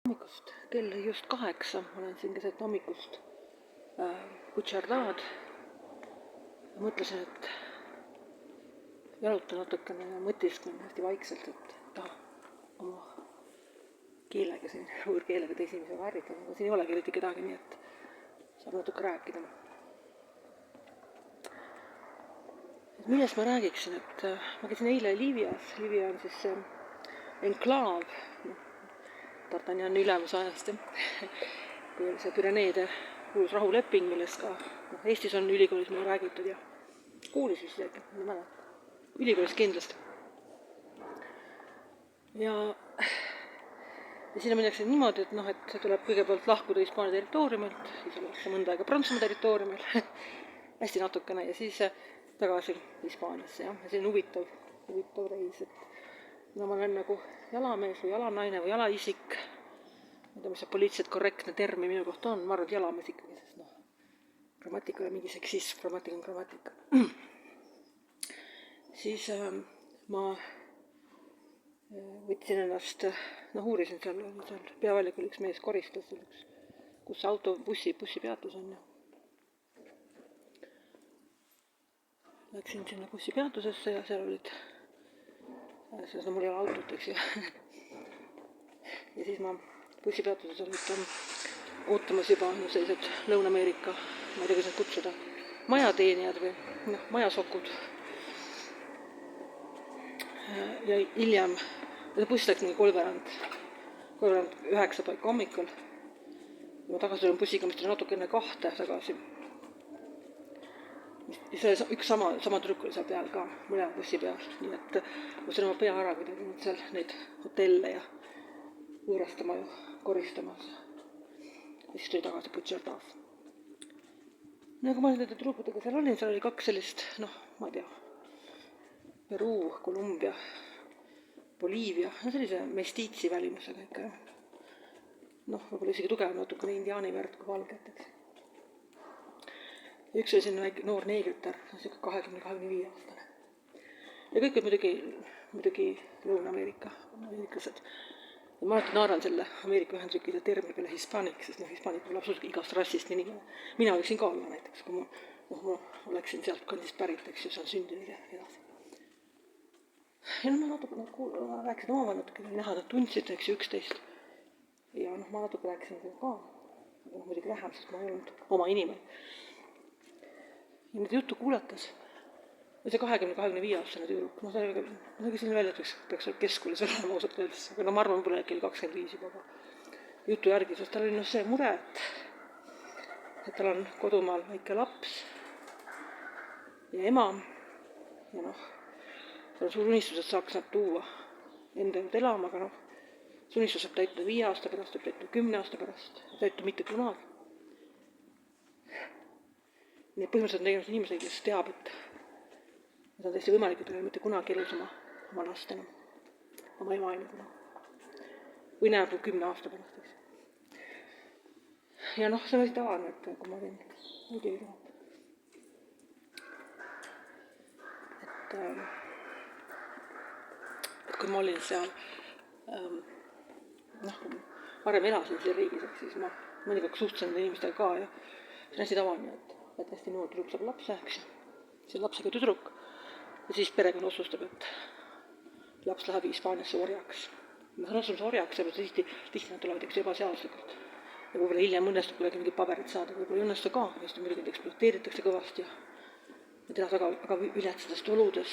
hommikust, kell just 8, olen siin keset hommikust Butšerdaad. Mõtlesin, et jalutan natukene ja mõtisklen hästi vaikselt, et tahan oma keelega siin, võõrkeelega teisi inimesi harjutada, aga siin ei olegi eriti kedagi, nii et saab natuke rääkida. Millest ma räägiksin, et ma käisin eile Liivias. Liivia on siis enklaav, D'Artagnan ülemuse ajast, kui oli see Püreneede kuulus rahuleping, millest ka Eestis on ülikoolis mulle räägitud ja kuulis vist isegi, ma ei mäleta, ülikoolis kindlasti. Ja sinna minnakse niimoodi, et tuleb kõigepealt lahkuda Hispaania territooriumilt, siis ollakse mõnda aega Prantsusmaa territooriumil, hästi natukene, ja siis tagasi Hispaaniasse, ja see on huvitav reis, et ma olen nagu jalamees või jalanaine või jalaisik, ma ei tea, mis see poliitiliselt korrektne termi minu kohta on, ma arvan, et jalamees ikkagi, sest grammatika ei ole mingi seksism, grammatika on grammatika. Siis ma võtsin ennast, uurisin seal peaväljakul üks mees koristas, kus bussipeatus on. Läksin sinna bussipeatusesse ja seal olid, mul ei ole autot, eks ju. Ja siis ma bussipeatuses olid ootamas juba sellised Lõuna-Ameerika, ma ei tea, kuidas kutsuda, majateenijad või majasokud. Ja hiljem, buss läks mingi kolmveerand 9 paika hommikul. Ja ma tagasi tulin bussiga, mis tuli natuke enne 2 tagasi. Ja üks sama trükk oli seal peal ka, mõlema bussi peal. Nii et ma sain oma pea ära, kui tegin seal neid hotelle ja võõrastama ja koristamas. Ja siis tuli tagasi Butšerdaad. Ja kui ma nende truupudega seal olin, seal oli 2 sellist, ma ei tea, Peruu, Kolumbia, Boliivia, sellise mestiitsi välimusega ikka. Võib-olla isegi tugev natukene indiaani verd kui valget, eks. Ja üks oli selline väike noor neegritar, 20-25 aastane. Ja kõik olid muidugi Lõuna-Ameerika ameeriklased. Ja ma alati naaran selle Ameerika Ühendriikide termi peale hispaanik, sest hispaanik võib absoluutselt igast rassist nii. Mina võiksin ka olla näiteks, kui ma oleksin sealt kandist pärit, eks ju, see on sündinud ja edasi. Ja ma natuke rääkisin omavahel natuke, näha, nad tundsid, eks ju, 11. Ja ma natuke rääkisin ka, aga muidugi vähem, sest ma ei olnud oma inimene. Ja nüüd juttu kuulates, see 20-25 aastane tüüruk, ma nägisin välja, et peaks keskkoolis olema ausalt öeldes, aga ma arvan, võib-olla kell 25 juba jutu järgi, sest tal oli see mure, et tal on kodumaal väike laps ja ema ja seal on suur unistus, et saaks nad tuua enda juurde elama, aga see unistus saab täituda 5 aasta pärast, saab täituda 10 aasta pärast, täituda mitte kunagi. Nii et põhimõtteliselt on tegemist inimesega, kes teab, et need on täiesti võimalik, et ei ole mitte kunagi elus oma last enam, oma ema enam kunagi. Või näeb 10 aasta pärast, eks. Ja see on hästi tavaline, et kui ma olin muidugi et kui ma olin seal, varem elasin siin riigis, siis ma mõnikord suhtlesin inimestega ka ja see on hästi tavaline, et hästi noor tüdruk saab lapse, eks. See on lapsega tüdruk ja siis perekond otsustab, et laps läheb Hispaaniasse orjaks. Ma saan otsustada orjaks, sellepärast tihti nad tulevad ebaseaduslikult. Ja võib-olla hiljem õnnestub kuidagi mingid paberid saada, võib-olla ei õnnestu ka, sest muidugi ekspluateeritakse kõvasti ja tehakse väga viletsadest oludes.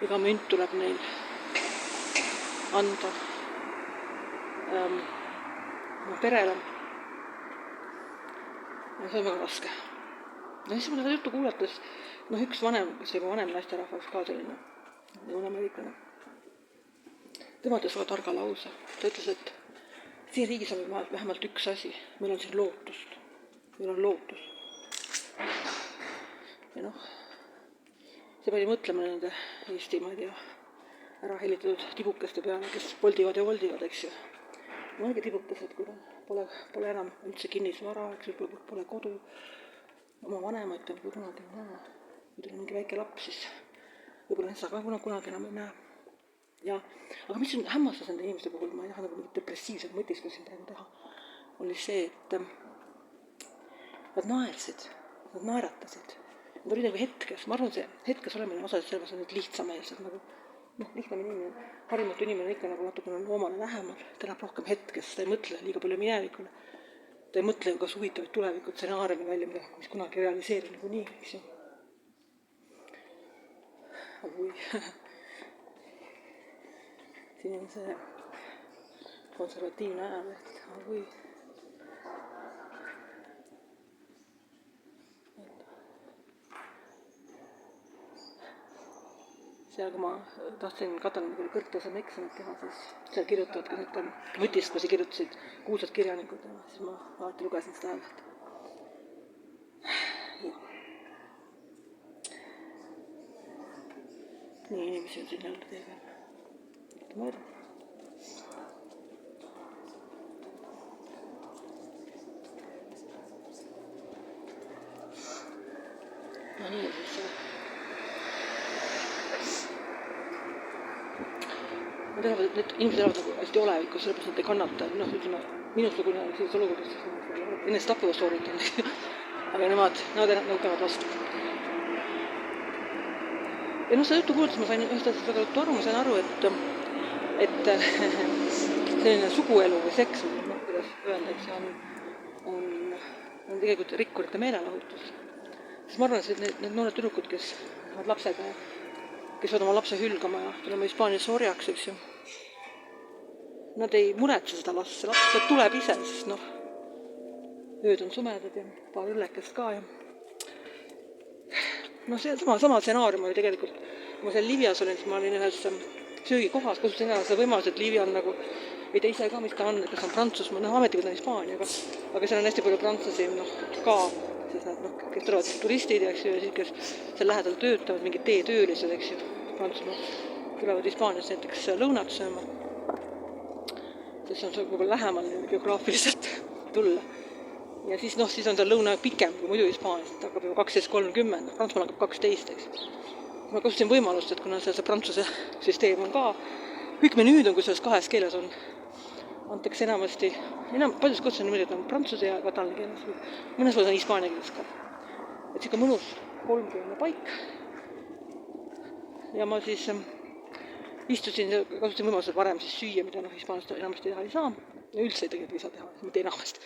Iga münt tuleb neil anda perele. Ja see on väga raske. Ja siis ma seda juttu kuulates, üks vanem, kes juba vanem naisterahvas ka selline, Lõuna-Ameeriklane, tema ütles väga targa lause. Ta ütles, et siin riigis on vähemalt üks asi, meil on siin lootust. Meil on lootus. Ja see pani mõtlema nende Eesti, ma ei tea, ära helitatud tibukeste peale, kes voldivad ja voldivad, eks ju. Mõnegi tibukesed, kui pole enam üldse kinnisvara, eks ju, pole kodu, oma vanemaid ta kui kunagi ei näe. Kui tal on mingi väike laps, siis võib-olla seda ka kunagi enam ei näe. ja, aga mis on hämmastas nende inimeste puhul, ma ei taha nagu mingit depressiivset mõtiskust siin praegu teha, oli see, et nad naersid, nad naeratasid. Nad olid nagu hetkes, ma arvan, see hetkes olemine osaliselt sellepärast on nüüd lihtsameelsed, nagu lihtsam inimene, harimatu inimene ikka nagu natukene loomale lähemal, ta elab rohkem hetkes, ta ei mõtle liiga palju minevikule, ta ei mõtle kas huvitavaid tulevikud stsenaariumi välja, mis kunagi realiseerib nagu nii, eks ju. Või siin on see konservatiivne ajaleht, või seal, kui ma tahtsin Katalani kõrgtaseme eksamit teha, siis seal kirjutavad, kui need mõtisklusi kirjutasid kuulsad kirjanikud, siis ma alati lugesin seda ajalehte. Nii inimesi on siin jälle teega. Mõõda. No nii, siis need inimesed elavad nagu hästi olevikus, sellepärast nad ei kannata, ütleme, minusugune selles olukorras ennast tappuva sooritanud, aga nemad nõukevad vastu. Ja seda juttu kuuldes ma sain ühest asjast väga juttu aru, ma sain aru, et selline suguelu või seks, kuidas öelda, et see on tegelikult rikkurite meelelahutus. Siis ma arvan, et need noored tüdrukud, kes on lapsega ja kes võid oma lapse hülgama ja tulema Hispaaniasse orjaks, eks ju. Nad ei muretse seda last, see laps tuleb ise, sest ööd on sumedad ja paar õllekest ka ja see sama stsenaarium oli tegelikult, kui ma seal Liivias olin, siis ma olin ühes söögikohas, kasutasin ära seda võimalust, et Liivi on nagu, ei tea ise ka, mis ta on, kas on Prantsusmaa, ametlikult on Hispaania, aga seal on hästi palju prantslasi ka, siis nad, kes tulevad turistid, eks ju, ja siis, kes seal lähedal töötavad, mingid teetöölised, eks ju, Prantsusmaa, tulevad Hispaanias näiteks lõunat sööma, sest see on võib-olla lähemal geograafiliselt tulla. Ja siis on seal lõuna pikem kui muidu Hispaanias, et hakkab juba 12.30, Prantsusmaal hakkab 12, eks. Ma kasutasin võimalust, et kuna see prantsuse süsteem on ka, kõik menüüd on, kui selles kahes keeles on, antakse enamasti, paljus kohtas on niimoodi, et on prantsuse ja katalani keeles, mõnes osas on hispaania keeles ka. Et siuke mõnus kolmkeelne paik. Ja ma siis kasutasin võimalusel varem siis süüa, mida hispaanlast enamasti teha ei saa. Ja üldse ei tegelikult ei saa teha, mitte enamasti.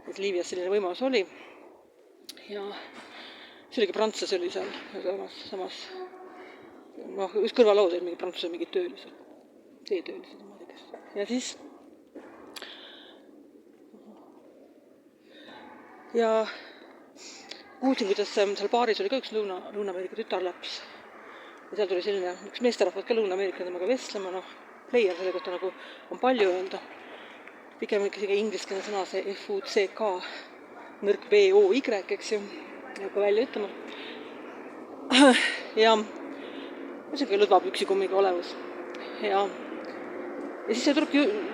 Et Liivias selline võimalus oli. Ja see oligi prantslase oli seal samas üks kõrvalood oli mingi prantsuse mingid töölised, teetöölised. Ja siis ja kuulsin, kuidas seal baaris oli ka üks Lõuna-Ameerika tütarlaps. Ja seal tuli selline, üks meesterahvad ka Lõuna-Ameerika temaga vestlema, player selle kohta nagu on palju öelda. Pigem ikkagi ingliskeelne sõna see FUCK, nõrk BOY, eks ju, nagu välja ütlema. Ja see lõdvab üksikummiga olevus. Ja siis see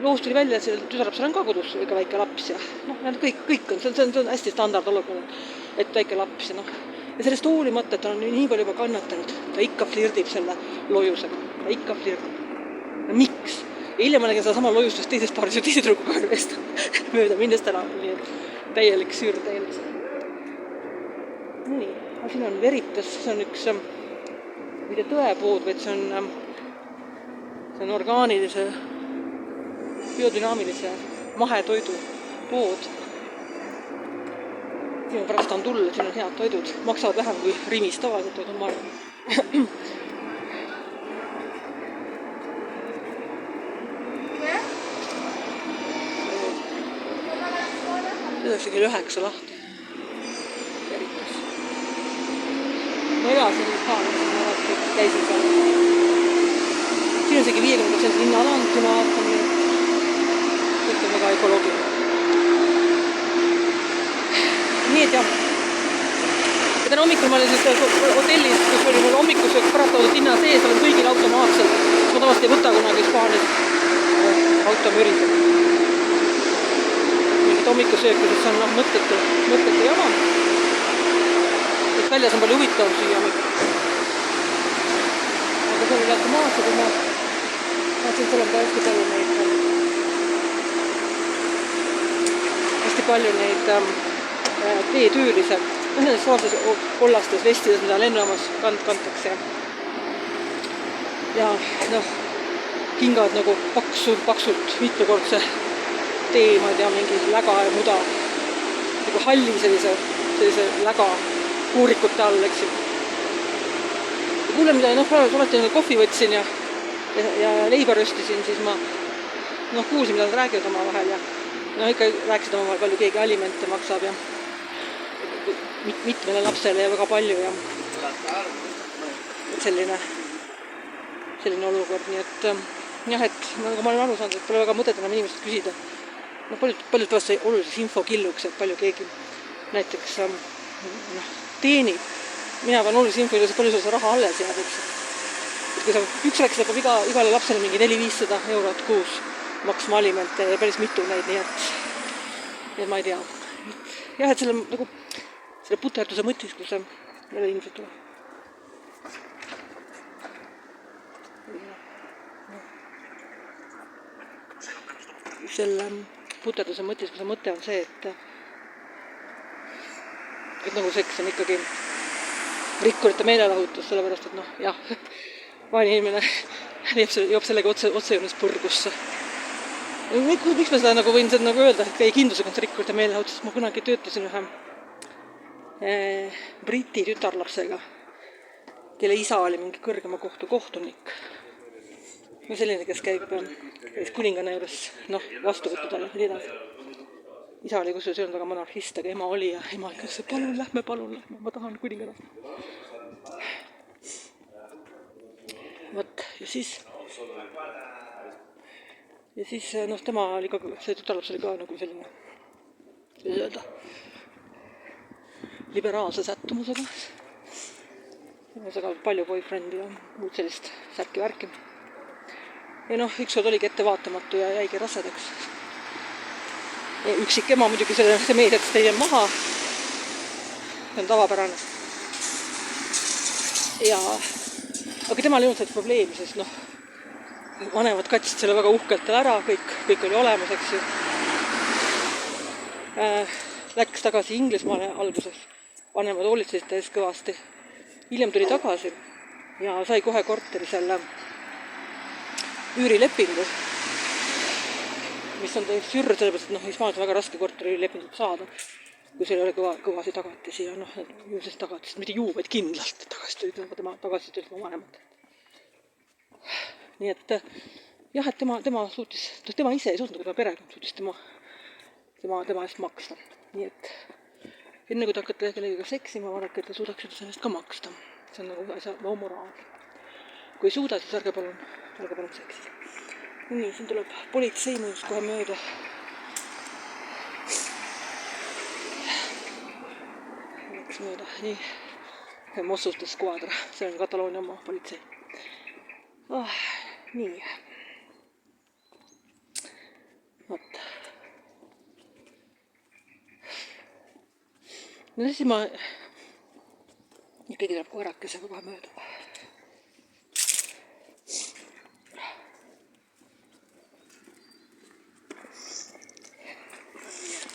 loos tuli välja, et see tütarlapsel on ka kodus ikka väike laps ja kõik on, see on hästi standard olukord, et väike laps ja sellest hoolimata, et ta on nii palju juba kannatanud, ta ikka flirdib selle lojusega, ta ikka flirdib. Miks? Ja hiljem ma nägin seda sama lojustust teises paaris ja teise tüdrukuga eest mööda mindest ära, nii et täielik süür, täielik süür. Nii, siin on Veritas, see on üks mitte tõepood, vaid see on orgaanilise, biodünaamilise mahetoidu pood. Siin on pärast on tulla, siin on head toidud, maksavad vähem kui Rimis tavaliselt toidud, ma arvan. See kell 9 lahti. Veritas. Ma elasin Hispaanias, ma käisin seal. Siin on isegi 50% linnaland, kui ma vaatan, kõik on väga ökoloogiline. Nii et jah. Ja täna hommikul ma olin hotellis, kus oli mul hommikusöök parataudud linna sees, olen kõigil automaatselt. Ma tavaliselt ei võta kunagi Hispaanias automürised. Mingid hommikusöökides on mõttetu jama. Et väljas on palju huvitavam süüa hommikul. Aga see oli automaatselt, kui ma hästi palju neid teetöölisi, nendes samades kollastes vestides, mida lennujaamas kantakse. Ja noh, hingavad nagu paksult mitmekordse tee, ma ei tea, mingi läga ja muda, nagu halli sellise läga kuurikute all, eks ju. Ja kuule, mida alati kohvi võtsin ja leiba röstisin, siis ma kuulsin, mida nad räägivad oma vahel ja ikka rääkisid oma vahel, palju keegi alimente maksab ja mitmele lapsele ja väga palju ja selline olukord, nii et jah, et nagu ma olen aru saanud, et pole väga mõtet enam inimesed küsida. Paljud peavad see olulises infokilluks, et palju keegi näiteks teenib. Mina pean olulises infokilluks, et palju sul see raha alles jääb, eks. Et kui sa üks rääkis, et peab igale lapsele mingi 400–500 eurot kuus maksma alimente ja päris mitu neid, nii et ma ei tea. Jah, et selle puterduse mõttis, kus see jälle ilmselt tuleb. Selle puterduse mõttis, kui see mõte on see, et nagu seks on ikkagi rikkurite meelelahutus, sellepärast, et jah, vaene inimene jõuab sellega otsejoones purgusse. Miks ma seda võin seda öelda, et käi kindlusega on rikkurite meelelahutus, ma kunagi töötasin ühe Briti tütarlapsega, kelle isa oli mingi kõrgema kohtu kohtunik. Selline, kes käis kuninganna juures vastuvõttudel ja nii edasi. Isa oli kusjuures öelnud väga monarhist, aga ema oli ja ema ütles, et palun lähme, ma tahan kuninganna. Vot, ja siis tema oli ka, see tütarlaps oli ka nagu selline, liberaalse sättumusega. Väga palju boyfriendi ja muud sellist särki-värki. Ja üks kord oligi ettevaatamatu ja jäigi rasedaks. Üksik ema muidugi see meedet teie maha. See on tavapärane. Aga temal ei olnud seda probleemi, sest vanemad katsid selle väga uhkelt ära, kõik oli olemas, eks ju. Läks tagasi Inglismaale alguses. Vanemad hoolitsesid täis kõvasti. Hiljem tuli tagasi ja sai kohe korteri selle üürilepingu, mis on täiesti sürr, sellepärast, et Hispaanias on väga raske korteri üürilepingut saada, kui seal ei ole kõvasi tagatisi ja juhusest tagatist, mitte vaid kindlalt tagasi tulid tema vanemad. Nii et jah, et tema suutis, tema ise ei suutnud, tema perekond suutis tema eest maksta. Nii et enne kui te hakkate kellegagi seksima, vaadake, et te suudaksite sellest ka maksta. See on nagu asja moraal. Kui ei suuda, siis ärge palun seksida. Nii, siin tuleb politsei mõjus kohe mööda. Läks mööda, nii. Mossustes skuadra, see on Kataloonia oma politsei. Nii. Vot. Siis ma ikkagi tuleb koerakesega kohe mööda.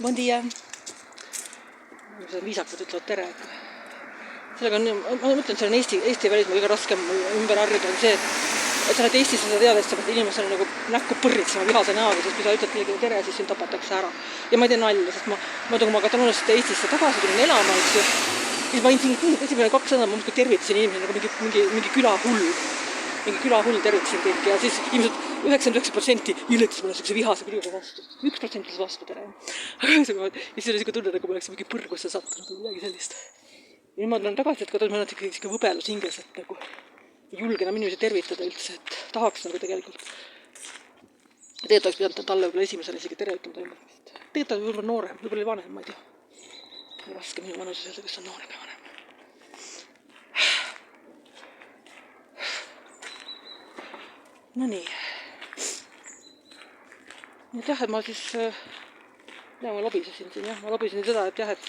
Bon dia. See on viisakad, ütlevad tere. Sellega on, ma mõtlen, see on Eesti välismaa kõige raskem ümber harjuda on see, et sa oled Eestis seda teades, sa pead inimesele nagu näkku põrritsema vihase näoga, sest kui sa ütled kellegi tere, siis sind tapatakse ära. Ja ma ei tee nalja, sest ma kui ma Katalooniast Eestisse tagasi tulin elama, eks ju, siis ma esimene 2 sõna, ma muidugi tervitasin inimesi nagu mingi külahull tervitasin kõik ja siis ilmselt 99% ileksis mulle sellise vihase küljuga vastu. 1% vastu tere. Aga ja siis oli siuke tunne, nagu ma oleks mingi põrgusse sattunud või midagi sellist. Ja ma tulen tagasi, et kodus meil on ikka võbelus hinges, et nagu ei julge enam inimesi tervitada üldse, et tahaks nagu tegelikult. Tegelikult oleks pidanud talle võib-olla esimesele isegi tere ütlema toimumist. Tegelikult on võib-olla noorem, võib-olla vanem, ma ei tea. Raske minu vanuses öelda, kes on noorem ja vanem. No nii. Et jah, et ma siis, ma lobisesin siin, jah, ma lobisesin seda, et jah, et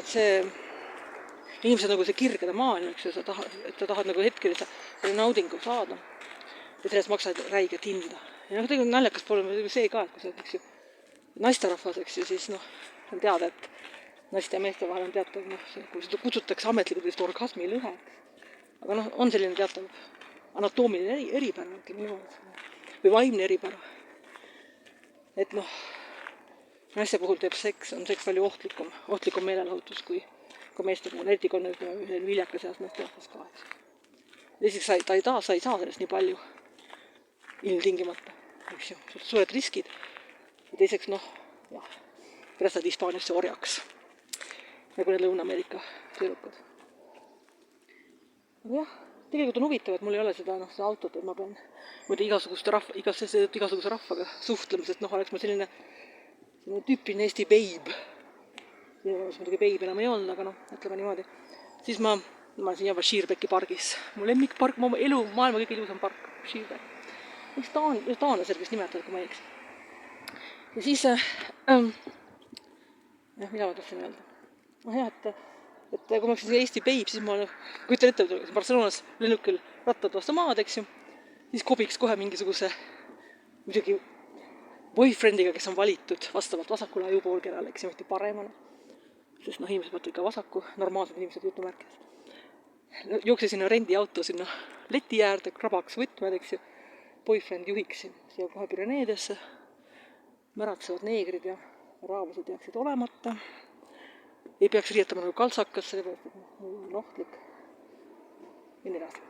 see, inimesed nagu see kirgede maailm, eks ju, et sa tahad nagu hetkelise naudingu saada. Ja sellest maksad räiget hinda. Ja tegelikult naljakas pole see ka, et kui sa oled, eks ju, naisterahvas, eks ju, siis on teada, et naiste ja meeste vahel on teatav, kui seda kutsutakse ametlikult vist orgasmi lõhe. Aga on selline teatav anatoomiline eripära, ütleme niimoodi, või vaimne eripära. Et naiste puhul on seks palju ohtlikum meelelahutus kui meeste puhul, eriti kui on viljakas eas meesterahvas ka. Esiteks sa ei saa sellest nii palju ilmtingimata, eks ju, suured riskid. Ja teiseks, pärast saad Hispaaniasse orjaks, nagu need Lõuna-Ameerika tüdrukud. Aga jah, tegelikult on huvitav, et mul ei ole seda autot, et ma pean igasuguse rahvaga suhtlemisest, oleks ma selline tüüpiline Eesti beib. Muidugi beib enam ei olnud, aga ütleme niimoodi. Siis ma olen siin juba Širbeki pargis. Mu lemmikpark, mu elu, maailma kõige ilusam park, Širbek. Miks taanlasel vist nimetavad, kui ma ei eks. Ja siis, mida ma tahtsin öelda? Et kui ma oleksin Eesti beib, siis ma kujutan ette, et Barcelonas lennukil rattad vastu maad, eks ju, siis kobiks kohe mingisuguse muidugi boyfriendiga, kes on valitud vastavalt vasakule ajupoolkerale, eks ju, mitte paremale. Sest inimesed võtavad ka vasaku, normaalsed inimesed jutumärkides. Jookse sinna rendiauto sinna leti äärde, krabaks võtmed, eks ju, boyfriend juhiks siia kohe Pireneedesse, märatsevad neegrid ja araablased jääksid olemata. Ei peaks riietama nagu kaltsakas, sellepärast, et on ohtlik. Ja nii edasi.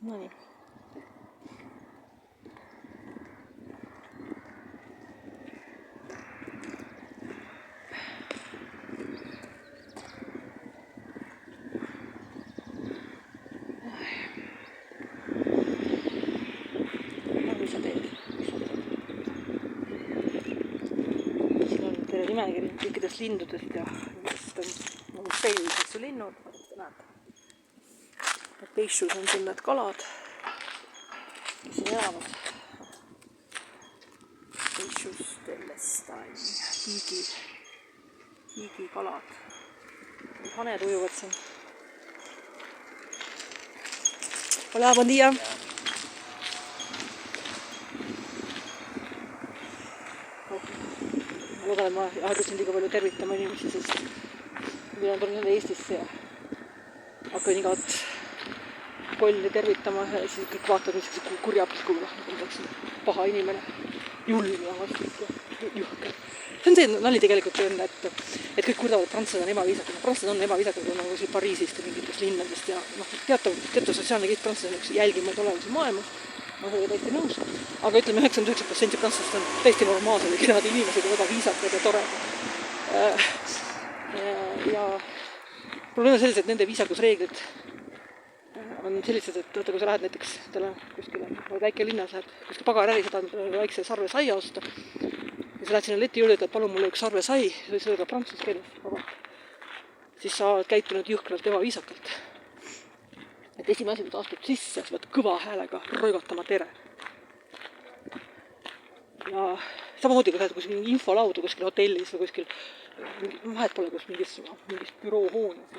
No nii. Nimekiri kõikidest lindudest ja peilmiseks linnud, näed. Peixus on siin need kalad, mis siin elavad. Peixus Delestain, hiigikalad. Haned ujuvad siin. Hola, buen día. Loodan, et ma hakkasin liiga palju tervitama inimesi, sest mina tulin Eestisse ja hakkan igat kolli tervitama ja siis kõik vaatavad niisuguse kurjapilkuga, nagu peaksin paha inimene, julm ja vastik ja juhke. See on see nali tegelikult on, et kõik kurdavad, et prantslased on ebaviisakad. Prantslased on ebaviisakad, kui nagu Pariisist ja mingitest linnadest ja teatav sotsiaalne kõik prantslased on jälgimaid olemusi maailmas. Ma olen täiesti nõus. Aga ütleme, 99% prantslased on täiesti normaalsed ja kenad inimesed ja väga viisakad ja toredad. Ja probleem on selles, et nende viisakusreeglid on sellised, et kui sa lähed näiteks kuskile väike linnas, lähed kuskil pagaräri, saad väikse sarve saia osta ja sa lähed sinna leti juurde, et palun mulle üks sarve sai, või sa lööd prantsuse keeles, siis sa oled käitunud jõhkralt ebaviisakalt. Et esimene asi, kui ta astub sisse, sa pead kõva häälega roigatama tere. Ja samamoodi, kui sa oled kuskil infolaudu kuskil hotellis või kuskil, vahet pole kus mingis büroohoones.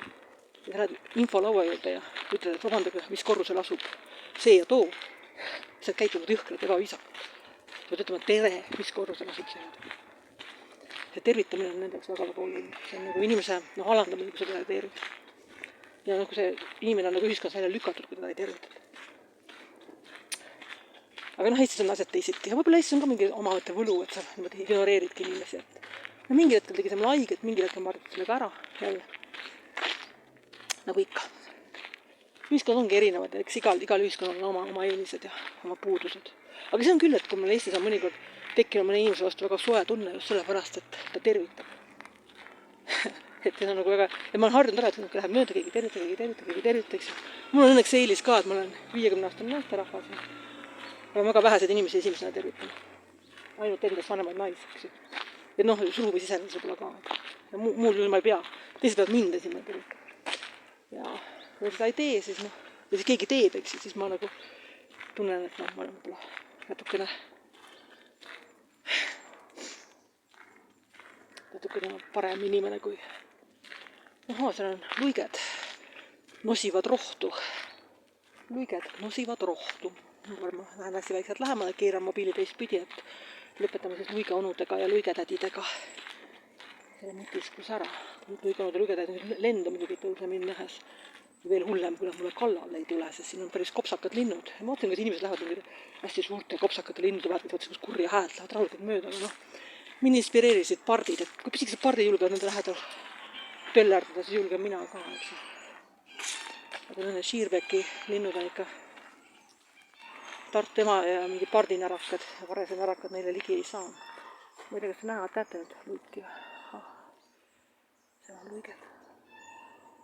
Ja sa lähed infolaua juurde ja ütled, et vabandage, mis korrusel asub see ja too. Sa oled käitunud jõhkralt ebaviisakalt. Sa pead ütlema tere, mis korrusel asub see. See tervitamine on nendeks väga oluline. See on nagu inimese alandamine, kui sa teda ei tervita. Ja kui see inimene on nagu ühiskonnas välja lükatud, kui teda ei tervitada. Aga Eestis on asjad teisiti. Ja võib-olla Eestis on ka mingi omavõtte võlu, et sa ignoreeridki inimesi. Mingi hetkel tegi see mulle haiget, mingi hetkel ma arvasin sellega ära. Jälle. Nagu ikka. Ühiskond ongi erinevad, eks igal ühiskonnal on oma eelised ja oma puudused. Aga see on küll, et kui meil Eestis on mõnikord tekkinud mõne inimese vastu väga soe tunne just sellepärast, et ta tervitab. Et see on nagu väga, ja ma olen harjunud ära, et läheb mööda keegi tervitaks. Mul on õnneks eelis ka, et ma olen 50-aastane naisterahvas. Ma olen väga vähesed inimesi esimesena tervitanud. Ainult endast vanemaid naisi. Et surubi sisenes võib-olla ka. Ja muul juhul ma ei pea. Teised peavad mind esimene tervitama. Ja kui seda ei tee, siis ja siis keegi teeb, siis ma nagu tunnen, et ma olen võib-olla natukene natukene parem inimene kui... seal on luiged, nosivad rohtu. Luiged nosivad rohtu. Ma lähen hästi väikselt lähemale, keeran mobiili teistpidi, et lõpetame siis luige onudega ja luigetädidega. Selle mõtiskus ära. Luige onud ja luigetädid lendu muidugi tõuse mind nähes. Veel hullem, kui nad mulle kallale ei tule, sest siin on päris kopsakad linnud. Ma mõtlen, et inimesed lähevad hästi suurte kopsakate linnude vahet, mis kus kurja häält lähevad rahulikult mööda. Aga mind inspireerisid pardid, et kui pisikesed pardid julgevad nende lähedal töllerdada, siis julgen mina ka. Aga nende Sheerbecki linnud on ikka Tartu ema ja mingi pardinarakad ja varese narakad neile ligi ei saa. Ma ei tea, kas te näevad, näete nüüd luiki. See on luiged.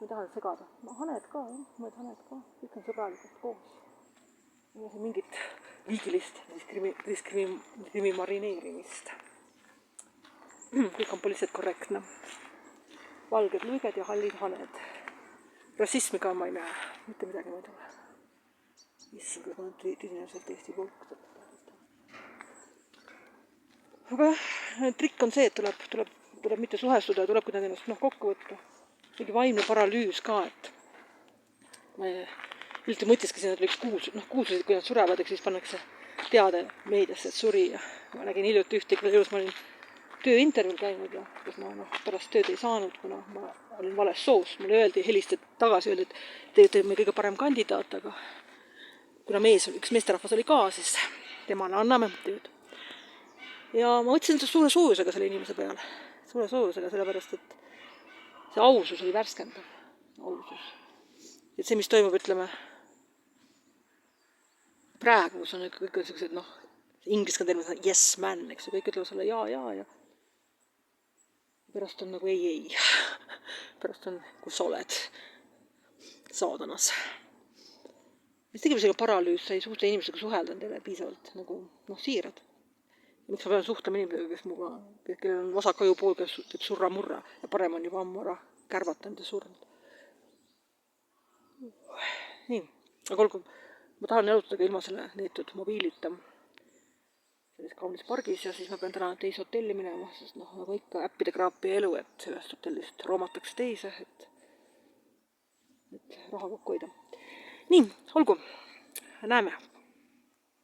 Ma tahan segada. Haned ka, jah. Mõed haned ka. Kõik on sõbralikult koos. Ei ole mingit liigilist diskrimineerimist. Kõik on poliitiliselt korrektne. Valged luiged ja hallid haned. Rassismi ka ma ei näe. Mitte midagi ma ei tule. Issand, kui ma olen tõsineselt Eesti pulk. Aga trikk on see, et tuleb mitte suhestuda ja tuleb kuidagi ennast kokku võtta. Mingi vaimne paralüüs ka, et ma hiljuti mõtiskasin, et võiks kuulsusid, kui nad surevad, siis pannakse teade meediasse, et suri. Ja ma nägin hiljuti ühtegi elus, ma olin tööintervjuul käinud ja kus ma pärast tööd ei saanud, kuna ma olin vales soos. Mulle öeldi, helistati tagasi, öeldi, et te olete kõige parem kandidaat, aga kuna üks meesterahvas oli ka, siis temale anname tööd. Ja ma võtsin suure soojusega selle inimese peale. Suure soojusega, sellepärast, et see ausus oli värskendav. Ausus. Et see, mis toimub, ütleme, praegu on kõik sellised, ingliskeelne termin on yes man, eks ju, kõik ütlevad sulle ja. Pärast on nagu ei. Pärast on, kus sa oled saadanas. Mis tegime sellega paralüüs, sa ei suhte inimesega suhelda teile piisavalt nagu siirad. Miks ma pean suhtlema inimesega, kellel on vasakaju pool, kes teeb surra-murra ja parem on juba ammu ära kärvatanud ja surnud. Nii, aga olgu, ma tahan jalutada ilma selle neetud mobiilita selles kaunis pargis ja siis ma pean täna teise hotelli minema, sest nagu ikka äppide kraapi elu, et ühest hotellist roomatakse teise, et raha kokku hoida. Nii, olgu, näeme.